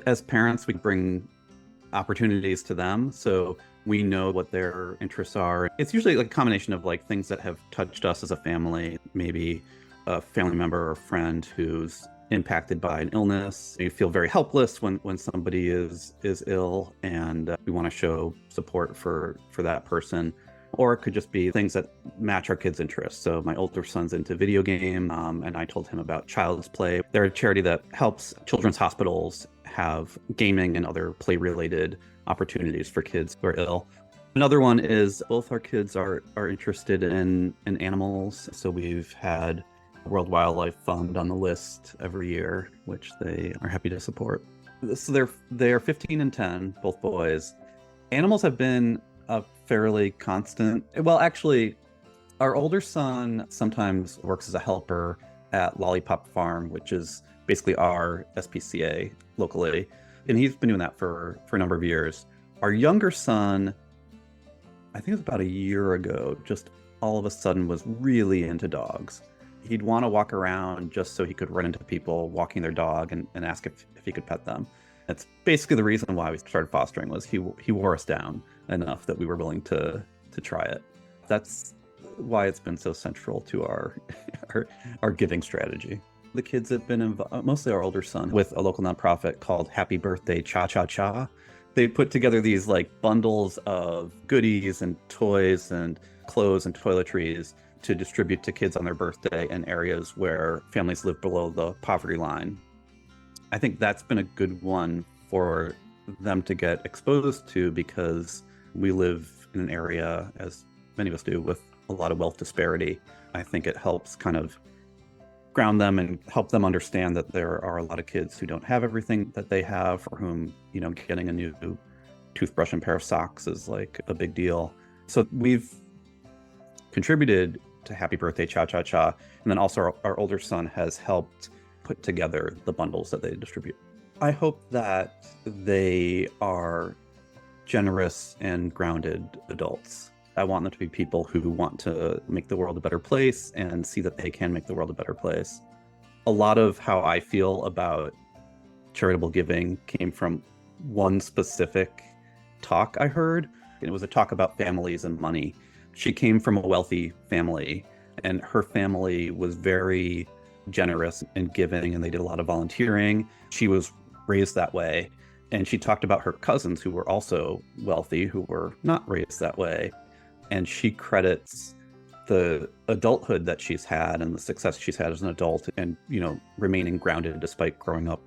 As parents, we bring opportunities to them. So we know what their interests are. It's usually like a combination of like things that have touched us as a family, maybe a family member or friend who's impacted by an illness. You feel very helpless when somebody is ill, and we want to show support for that person. Or it could just be things that match our kids' interests. So my older son's into video game, and I told him about Child's Play. They're a charity that helps children's hospitals have gaming and other play-related opportunities for kids who are ill. Another one is both our kids are interested in animals. So we've had World Wildlife Fund on the list every year, which they are happy to support. So they're 15 and 10, both boys. Animals have been a fairly constant. Well, actually, our older son sometimes works as a helper at Lollipop Farm, which is basically our SPCA locally, and he's been doing that for a number of years. Our younger son, I think it was about a year ago, just all of a sudden was really into dogs. He'd want to walk around just so he could run into people walking their dog and ask if he could pet them. That's basically the reason why we started fostering, was he wore us down enough that we were willing to try it. That's why it's been so central to our giving strategy. The kids have been involved, mostly our older son, with a local nonprofit called Happy Birthday Cha Cha Cha. They put together these like bundles of goodies and toys and clothes and toiletries to distribute to kids on their birthday in areas where families live below the poverty line. I think that's been a good one for them to get exposed to, because we live in an area, as many of us do, with a lot of wealth disparity. I think it helps kind of ground them and help them understand that there are a lot of kids who don't have everything that they have, for whom, getting a new toothbrush and pair of socks is like a big deal. So we've contributed to Happy Birthday Cha Cha Cha, and then also our older son has helped put together the bundles that they distribute. I hope that they are generous and grounded adults. I want them to be people who want to make the world a better place and see that they can make the world a better place. A lot of how I feel about charitable giving came from one specific talk I heard. It was a talk about families and money. She came from a wealthy family, and her family was very generous and giving, and they did a lot of volunteering. She was raised that way, and she talked about her cousins who were also wealthy, who were not raised that way. And she credits the adulthood that she's had and the success she's had as an adult, and remaining grounded despite growing up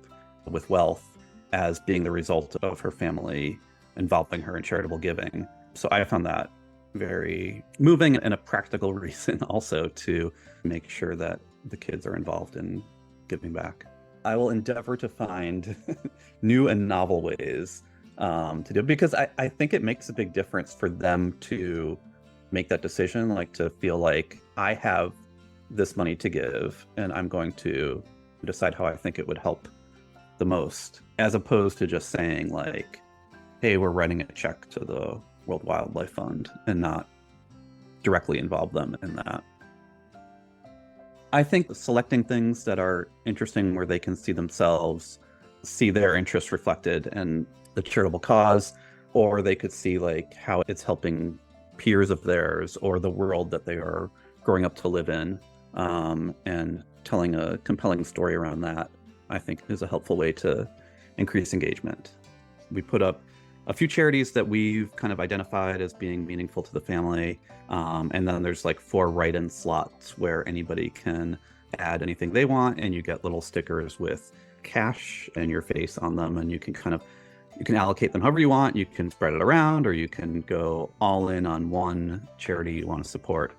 with wealth, as being the result of her family involving her in charitable giving. So I found that very moving, and a practical reason also to make sure that the kids are involved in giving back. I will endeavor to find new and novel ways to do it, because I think it makes a big difference for them to make that decision, like to feel like I have this money to give and I'm going to decide how I think it would help the most, as opposed to just saying like, hey, we're writing a check to the World Wildlife Fund, and not directly involve them in that. I think selecting things that are interesting, where they can see themselves, see their interests reflected in the charitable cause, or they could see like how it's helping peers of theirs or the world that they are growing up to live in, and telling a compelling story around that, I think is a helpful way to increase engagement. We put up a few charities that we've kind of identified as being meaningful to the family. And then there's like 4 write-in slots where anybody can add anything they want, and you get little stickers with cash and your face on them, and you can allocate them however you want. You can spread it around, or you can go all in on one charity you want to support.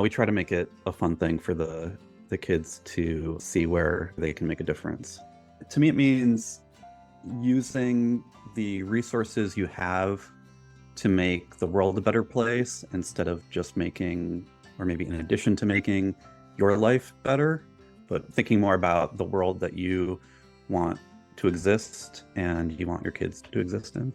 We try to make it a fun thing for the kids to see where they can make a difference. To me, it means using the resources you have to make the world a better place, instead of just making, or maybe in addition to making, your life better, but thinking more about the world that you want to exist and you want your kids to exist in.